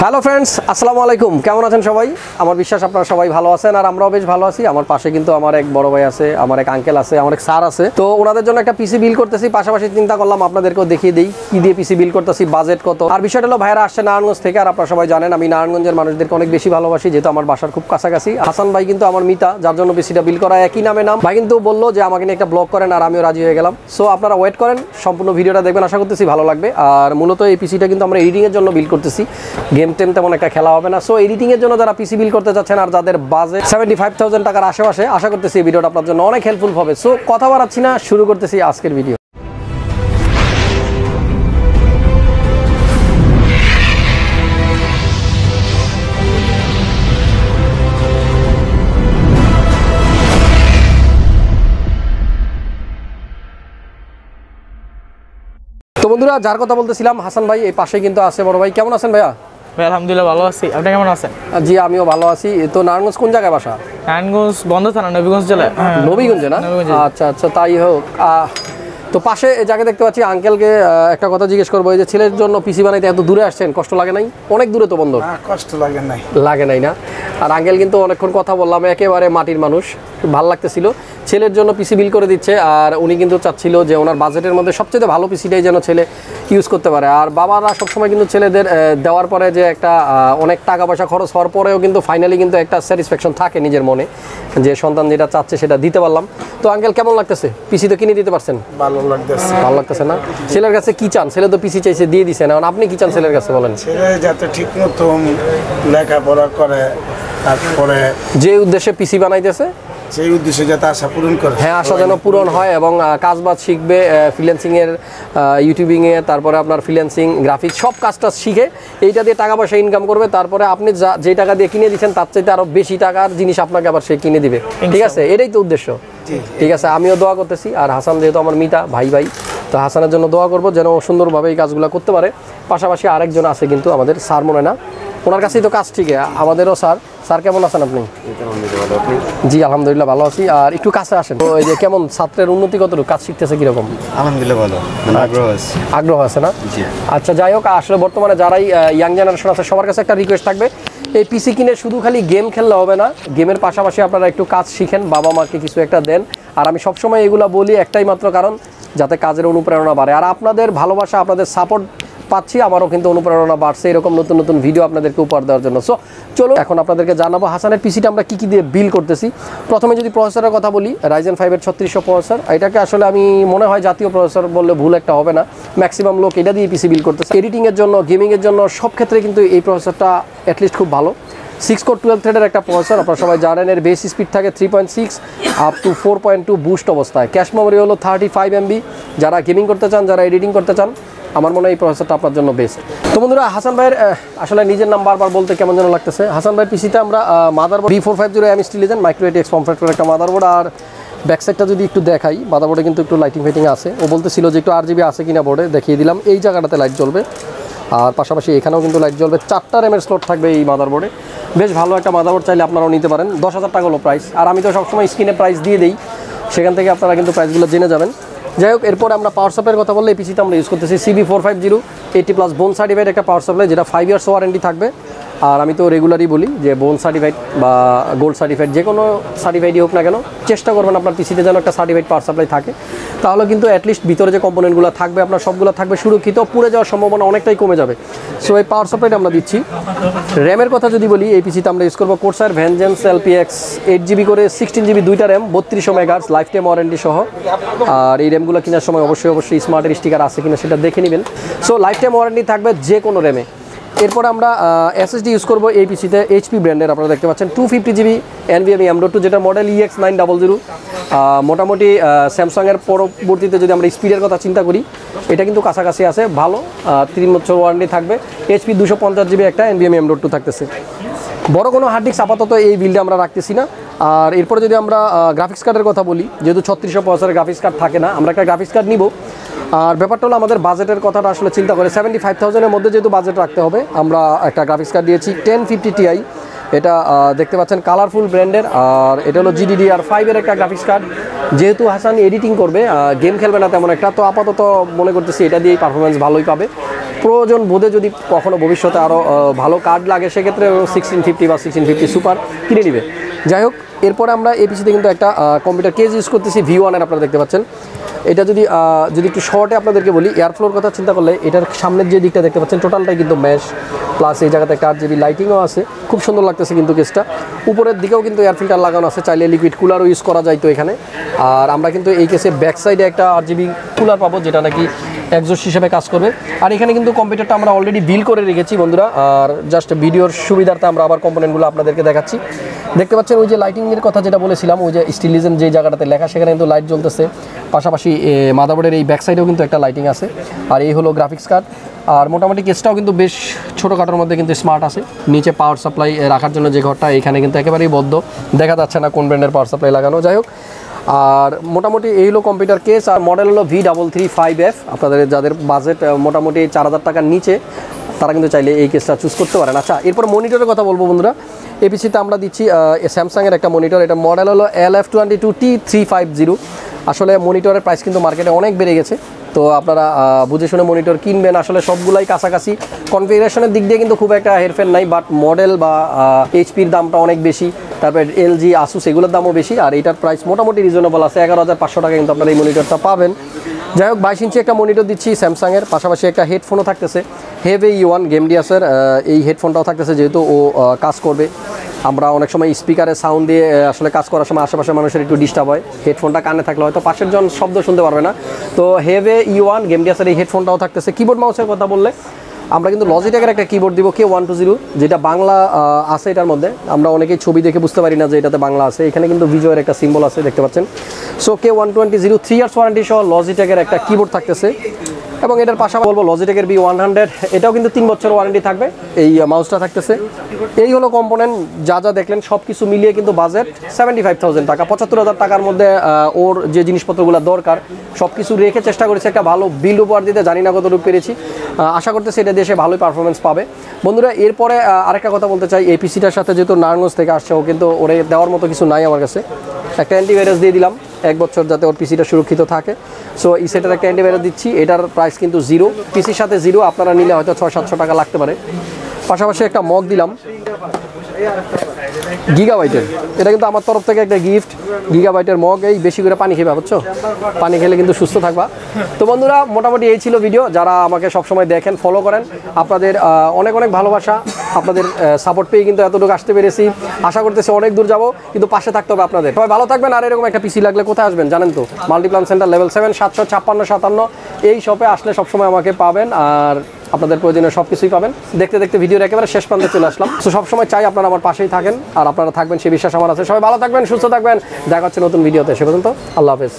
Hello friends, আসসালামু আলাইকুম। কেমন আছেন সবাই? আমার বিশ্বাস আপনারা সবাই ভালো আছেন, আর আমরাও বেশ ভালো আছি। আমার পাশে কিন্তু আমার এক বড় ভাই আছে, আমার এক আঙ্কেল আছে, আমার এক স্যার আছে। তো ওনাদের জন্য একটা পিসি বিল করতেছি, পাশাপাশি চিন্তা করলাম আপনাদেরকেও দেখিয়ে দিই কি দিয়ে পিসি বিল করতেছি, বাজেট কত। আর বিষয়টা হলো, ভাইরা আসছে নারায়ণগঞ্জ থেকে, আর আপনারা সবাই জানেন আমি নারায়ণগঞ্জের মানুষদেরকে অনেক বেশি ভালোবাসি, যেহেতু আমার বাসার খুব কাছাকাছি। হাসান ভাই কিন্তু আমার মিতা, যার জন্য পিসিটা বিল করা, একই নামে নাম। ভাই কিন্তু বললো যে আমাকে নিয়ে একটা ব্লগ করেন, আর আমিও রাজি হয়ে গেলাম। সো আপনারা ওয়েট করেন, সম্পূর্ণ ভিডিওটা দেখবেন, আশা করতেছি ভালো লাগবে। আর মূলত এই পিসিটা কিন্তু আমরা এডিটিংয়ের জন্য বিল করতেছি, গেম টেম তেমন একটা খেলা হবে না। সো এডিটিংয়ের জন্য যারা পিসি বিল করতে যাচ্ছেন আর যাদের বাজেট 75,000 টাকার আশেপাশে, আশা করতেছি এই ভিডিওটা আপনার জন্য অনেক হেল্পফুল হবে। সো কথা বাড়াচ্ছি না, শুরু করতেছি আজকের ভিডিও। তো বন্ধুরা, যার কথা বলতেছিলাম হাসান ভাই, এই পাশে কিন্তু আছে বড় ভাই। কেমন আছেন ভাইয়া? ভাই আলহামদুলিল্লাহ ভালো আছি, আপনি কেমন আছেন? জি আমিও ভালো আছি। তো নারায়ণগঞ্জ কোন জায়গায় বাসা? নারায়ণগঞ্জ বন্ধ থানা, নবীগঞ্জ জেলা। নবীগঞ্জে না? আচ্ছা আচ্ছা, তাই হোক। তো পাশে জায়গা দেখতে পাচ্ছি। আঙ্কেলকে একটা কথা জিজ্ঞেস করবো, এই যে ছেলের জন্য পিসি বানাইতে এত দূরে আসছেন, কষ্ট লাগে নাই? অনেক দূরে তো বন্ধ। কষ্ট লাগে নাই, লাগে নাই না? আর আঙ্কেল কিন্তু অনেকক্ষণ কথা বললাম, একেবারে মাটির মানুষ, ভাল লাগতেছিল। ছেলের জন্য পিসি বিল করে দিচ্ছে, আর উনি কিন্তু চাচ্ছিল যে ওনার বাজেটের মধ্যে সবচেয়ে ভালো পিসিটাই যেন ছেলে ইউজ করতে পারে। আর বাবারা সবসময় কিন্তু ছেলেদের দেওয়ার পরে যে একটা অনেক টাকা পয়সা খরচ হওয়ার পরেও কিন্তু ফাইনালি কিন্তু একটা স্যাটিসফ্যাকশন থাকে নিজের মনে, যে সন্তান যেটা চাচ্ছে সেটা দিতে পারলাম। তো আঙ্কেল কেমন লাগতেছে? পিসি তো কিনে দিতে পারছেন? ভালো লাগতেছে। ভালো লাগতেছে না? ছেলের কাছে কি চান? ছেলে তো পিসি চাইছে, দিয়ে দিচ্ছেন, এখন আপনি কি চান ছেলের কাছে বলেন? ছেলে যাতে ঠিক মতন লেখাপড়া করে, তারপরে যে উদ্দেশ্যে পিসি বানাইতেছে সেই উদ্দেশ্যে যাতে আশা পূরণ করে। হ্যাঁ, আশা যেন পূরণ হয়, এবং কাজবাজ শিখবে, ফ্রিল্যান্সিংয়ের, ইউটিউবিংয়ে, তারপরে আপনার ফ্রিল্যান্সিং, গ্রাফিক্স সব কাজটা শিখে এইটা দিয়ে টাকা পয়সা ইনকাম করবে। তারপরে আপনি যে টাকা দিয়ে কিনে দিচ্ছেন তার চাইতে আরও বেশি টাকার জিনিস আপনাকে আবার সে কিনে দিবে। ঠিক আছে, এটাই তো উদ্দেশ্য। ঠিক আছে, আমিও দোয়া করতেছি। আর হাসান যেহেতু আমার মিতা ভাই, তো হাসানের জন্য দোয়া করবো যেন সুন্দরভাবে এই কাজগুলো করতে পারে। পাশাপাশি আরেকজন আছে কিন্তু আমাদের, স্যার মনে না, ওনার কাছেই তো কাজ। ঠিক আছে, আমাদেরও স্যার। স্যার কেমন আছেন আপনি? জি আলহামদুলিল্লাহ ভালো আছি। আর একটু কাছে আসেন। তো এই যে কেমন ছাত্রের উন্নতি কতটুকু, কাজ শিখতেছে কিরকম? আলহামদুলিল্লাহ ভালো, আগ্রহ আছে না? আচ্ছা যাই হোক, আসলে বর্তমানে যারাই ইয়াং জেনারেশন আছে সবার কাছে একটা রিকোয়েস্ট থাকবে, এই পিসি কিনে শুধু খালি গেম খেললে হবে না, গেমের পাশাপাশি আপনারা একটু কাজ শিখেন, বাবা মাকে কিছু একটা দেন। আর আমি সবসময় এগুলো বলি একটাই মাত্র কারণ, যাতে কাজের অনুপ্রেরণা বাড়ে। আর আপনাদের ভালোবাসা, আপনাদের সাপোর্ট পাচ্ছি, আমারও কিন্তু অনুপ্রেরণা বাড়ছে এরকম নতুন নতুন ভিডিও আপনাদেরকে উপহার দেওয়ার জন্য। সো চলো এখন আপনাদেরকে জানাবো হাসানের পিসিটা আমরা কী কী দিয়ে বিল করতেছি। প্রথমে যদি প্রসেসরের কথা বলি, Ryzen 5 এর 3600 প্রসেসর। এটাকে আসলে আমি মনে হয় জাতীয় প্রসেসর বললে ভুল একটা হবে না, ম্যাক্সিমাম লোক এটা দিয়ে পিসি বিল করতেছে। এডিটিংয়ের জন্য, গেমিংয়ের জন্য সব ক্ষেত্রে কিন্তু এই প্রসেসরটা অ্যাটলিস্ট খুব ভালো। 6 কোর 12 থ্রেডের একটা প্রসেসর, আপনারা সবাই জানেন। এর বেস স্পিড থাকে 3.6 আপ টু 4.2 বুস্ট অবস্থায়। ক্যাশ মেমোরি হলো 35 MB। যারা গেমিং করতে চান, যারা এডিটিং করতে চান, আমার মনে হয় এই প্রসেসরটা আপনার জন্য বেস্ট। তো বন্ধুরা, হাসান ভাইয়ের আসলে নিজের নাম বারবার বলতে কেমন যেন লাগতেছে। হাসান ভাইয়ের পিসিতে আমরা motherboard B450M steel legend micro ATX form ফ্যাক্টরের একটা মাদারবোর্ড। আর ব্যাকসাইডটা যদি একটু দেখাই, মাদারবোর্ডে কিন্তু একটু লাইটিং ফাইটিং আছে। ও বলতেছিল যে একটু RGB আছে কিনা বোর্ডে, দেখিয়ে দিলাম। এই জায়গাটাতে লাইট জ্বলবে, আর পাশাপাশি এখানেও কিন্তু লাইট জ্বলবে। 4টা র্যামের স্লট থাকবে এই মাদারবোর্ডে। বেশ ভালো একটা মাদারবোর্ড, চাইলে আপনারাও নিতে পারেন। 10,000 টাকা হলো প্রাইস, আর আমি তো সবসময় স্ক্রিনে প্রাইস দিয়ে দিই, সেখান থেকে আপনারা কিন্তু প্রাইসগুলো জেনে যাবেন। যাই হোক, এরপরে আমরা পাওয়ার সাপ্লাইয়ের কথা বললে, এই পিসিতে আমরা ইউজ করতেছি CB450 80+ বোন সার্টিফাইড একটা পাওয়ার সাপ্লাই, যেটা 5 ইয়ার্স ওয়ারেন্টি থাকবে। আর আমি তো রেগুলারই বলি যে বোন সার্টিফাইড বা গোল্ড সার্টিফাইড যে কোনো সার্টিফাইডই হোক না কেন, চেষ্টা করবেন আপনার পিসিতে যেন একটা সার্টিফাইড পাওয়ার সাপ্লাই থাকে। তাহলে কিন্তু অ্যাটলিস্ট ভিতরে যে কম্পোনেন্টগুলো থাকবে আপনার সবগুলো থাকবে সুরক্ষিত, পুড়ে যাওয়ার সম্ভাবনা অনেকটাই কমে যাবে। সো এই পাওয়ার সাপ্লাইটা আমরা দিচ্ছি। র্যামের কথা যদি বলি, এই পিসিতে আমরা ইউজ করবো কোর্সার ভেনজেন্স LPX 8GB করে 16GB 2টা RAM, 3200 megahertz life time warranty সহ। আর এই র্যামগুলো কেনার সময় অবশ্যই স্মার্টের স্টিকার আছে কিনা সেটা দেখে নেবেন। সো লাইফ টাইম ওয়ারেন্টি থাকবে যে কোনো র্যামে। এরপর আমরা SSD ইউজ করবো এই পিসিতে, HP ব্র্যান্ডের, আপনারা দেখতে পাচ্ছেন 250GB NVMe M.2, যেটা মডেল EX900। মোটামুটি স্যামসাংয়ের পরবর্তীতে যদি আমরা স্পিডের কথা চিন্তা করি, এটা কিন্তু কাছাকাছি আছে, ভালো। 3 বছর ওয়ারেন্টি থাকবে। HP 250GB একটা NVMe M.2 থাকতেছে। বড় কোনো হার্ড ডিস্ক আপাতত এই বিল্ডে আমরা রাখতেছি না। আর এরপরে যদি আমরা গ্রাফিক্স কার্ডের কথা বলি, যেহেতু 3600 প্রসেসরের গ্রাফিক্স কার্ড থাকে না, আমরা একটা গ্রাফিক্স কার্ড নিব। আর ব্যাপারটা হলো আমাদের বাজেটের কথাটা আসলে চিন্তা করে 75,000-এর মধ্যে যেহেতু বাজেট রাখতে হবে, আমরা একটা গ্রাফিক্স কার্ড দিয়েছি 1050 Ti। এটা দেখতে পাচ্ছেন কালারফুল ব্র্যান্ডের, আর এটা হলো GDDR5 এর একটা গ্রাফিক্স কার্ড। যেহেতু হাসান এডিটিং করবে, গেম খেলবে না তেমন একটা, তো আপাতত মনে করতেছি এটা দিয়েই পারফরমেন্স ভালোই পাবে। প্রয়োজন বোধে যদি কখনো ভবিষ্যতে আরও ভালো কার্ড লাগে সেক্ষেত্রে 1650 বা 1650 সুপার কিনে নিবে। যাই হোক, এরপরে আমরা এই পিসিতে কিন্তু একটা কম্পিউটার কেস ইউজ করতেছি V1 এর, আপনারা দেখতে পাচ্ছেন। এটা যদি একটু শর্টে আপনাদেরকে বলি, এয়ারফ্লোর কথা চিন্তা করলে এটার সামনের যে দিকটা দেখতে পাচ্ছেন টোটালটাই কিন্তু ম্যাশ, প্লাস এই জায়গাতে একটা 8GB লাইটিংও আছে, খুব সুন্দর লাগতেছে কিন্তু কেসটা। উপরের দিকেও কিন্তু এয়ার ফিল্টার লাগানো আছে, চাইলে লিকুইড কুলারও ইউজ করা যায় তো এখানে। আর আমরা কিন্তু এই কেসে ব্যাক সাইডে একটা 8GB কুলার পাবো, যেটা নাকি এক্সজস্ট হিসেবে কাজ করবে। আর এখানে কিন্তু কম্পিউটারটা আমরা অলরেডি বিল করে রেখেছি বন্ধুরা, আর জাস্ট ভিডিওর সুবিধার্থে আমরা আবার কম্পোনেন্টগুলো আপনাদেরকে দেখাচ্ছি। দেখতে পাচ্ছেন ওই যে লাইটিংয়ের কথা যেটা বলেছিলাম, ওই যে স্টিলিজেন যে জায়গাটাতে লেখা সেখানে কিন্তু লাইট জ্বলতেছে, পাশাপাশি মাদারবোর্ডের এই ব্যাক সাইডেও কিন্তু একটা লাইটিং আছে। আর এই হলো গ্রাফিক্স কার্ড। আর মোটামুটি কেসটাও কিন্তু বেশ ছোটোখাটোর মধ্যে কিন্তু স্মার্ট আছে। নিচে পাওয়ার সাপ্লাই রাখার জন্য যে ঘরটা, এখানে কিন্তু একেবারেই বদ্ধ, দেখা যাচ্ছে না কোন ব্র্যান্ডের পাওয়ার সাপ্লাই লাগানো। যাই হোক, আর মোটামুটি এই হলো কম্পিউটার কেস। আর মডেল হলো V335F। আপনাদের যাদের বাজেট মোটামুটি 4000 টাকার নিচে, তারা কিন্তু চাইলে এই কেসটা চুজ করতে পারেন। আচ্ছা, এরপর মনিটরের কথা বলবো বন্ধুরা। এই পিসিতে আমরা দিচ্ছি স্যামসাংয়ের একটা মনিটর, এটা মডেল হলো LF22T350। আসলে মনিটরের প্রাইস কিন্তু মার্কেটে অনেক বেড়ে গেছে, তো আপনারা বুঝে শুনে মনিটর কিনবেন। আসলে সবগুলাই কাছাকাছি, কনফিগারেশনের দিক দিয়ে কিন্তু খুব একটা হেরফের নাই, বাট মডেল বা এইচপির দামটা অনেক বেশি, তারপর LG আসুস এগুলোর দামও বেশি। আর এটার প্রাইস মোটামুটি রিজনেবল আছে, 11,500 টাকা কিন্তু আপনারা এই মনিটরটা পাবেন। যাই হোক, 22 ইঞ্চি একটা মনিটর দিচ্ছি স্যামসাংয়ের, পাশাপাশি একটা হেডফোনও থাকতেছে হেভে E1 গেমডিয়াসের। এই হেডফোনটাও থাকতেছে, যেহেতু ও কাজ করবে। আমরা অনেক সময় স্পিকারের সাউন্ড দিয়ে আসলে কাজ করার সময় আশেপাশের মানুষের একটু ডিস্টার্ব হয়, হেডফোনটা কানে থাকলে হয়তো পাশের জন শব্দ শুনতে পারবে না। তো হেভে E1 গেমডিয়াসের এই হেডফোনটাও থাকতেছে। কিবোর্ড মাউসের কথা বললে আমরা কিন্তু লজিটেকের একটা কিবোর্ড দিব K120, যেটা বাংলা আছে এটার মধ্যে। আমরা অনেকেই ছবি দেখে বুঝতে পারি না যে এটাতে বাংলা আছে, এখানে কিন্তু বিজয়ের একটা সিম্বল আছে, দেখতে পাচ্ছেন। সো K120 3 ইয়ার্স ওয়ারেন্টি সহ লজিটেকের একটা কিবোর্ড থাকতেছে। এবং এটার পাশাপাশি বলবো লজিটেকের B100, এটাও কিন্তু 3 বছর ওয়ারেন্টি থাকবে। এই মাউসটা থাকতেছে। এই হলো কম্পোনেন্ট, যা যা দেখলেন সব কিছু মিলিয়ে কিন্তু বাজেট 75,000 টাকা, 75,000 টাকার মধ্যে ওর যে জিনিসপত্রগুলো দরকার সব কিছু রেখে চেষ্টা করেছি একটা ভালো বিল্ড উপহার দিতে। জানি না কতটুকু পেরেছি, আশা করতেছি এটা দেশে ভালোই পারফরমেন্স পাবে বন্ধুরা। এরপরে আরেকটা কথা বলতে চাই, এই পিসিটার সাথে যেহেতু নারায়ণগঞ্জ থেকে আসছে, ও কিন্তু ওরে দেওয়ার মতো কিছু নাই আমার কাছে। একটা অ্যান্টিভাইরাস দিয়ে দিলাম 1 বছর, যাতে ওর পিসিটা সুরক্ষিত থাকে। সো এই সেটার একটা অ্যান্টিভাইরাস দিচ্ছি, এটার প্রাইস কিন্তু 0, পিসির সাথে 0, আপনারা নিলে হয়তো 600-700 টাকা লাগতে পারে। পাশাপাশি একটা মগ দিলাম গিগাবাইটের, এটা কিন্তু আমার তরফ থেকে একটা গিফট, গিগাবাইটের মগ। এই বেশি করে পানি খেবা, বুঝছো, পানি খেলে কিন্তু সুস্থ থাকবা। তো বন্ধুরা, মোটামুটি এই ছিল ভিডিও। যারা আমাকে সবসময় দেখেন, ফলো করেন, আপনাদের অনেক অনেক ভালোবাসা। আপনাদের সাপোর্ট পেয়ে কিন্তু এতটুকু আসতে পেরেছি। আশা করতেছি অনেক দূর যাবো, কিন্তু পাশে থাকতে হবে আপনাদের। সবাই ভালো থাকবেন। আর এরকম একটা পিসি লাগলে কোথায় আসবেন জানেন তো, মাল্টিপ্লান সেন্টার লেভেল 7 75657 এই শপে আসলে সবসময় আমাকে পাবেন। আর আপনাদের প্রয়োজনীয় সব কিছুই পাবেন। দেখতে দেখতে ভিডিওর একেবারে শেষ প্রান্তে চলে আসলাম। তো সবসময় চাই আপনারা আমার পাশেই থাকেন, আর আপনারা থাকবেন সেই বিশ্বাস আমার আছে। সবাই ভালো থাকবেন, সুস্থ থাকবেন। দেখা হচ্ছে নতুন ভিডিওতে। সে পর্যন্ত আল্লাহ হাফেজ।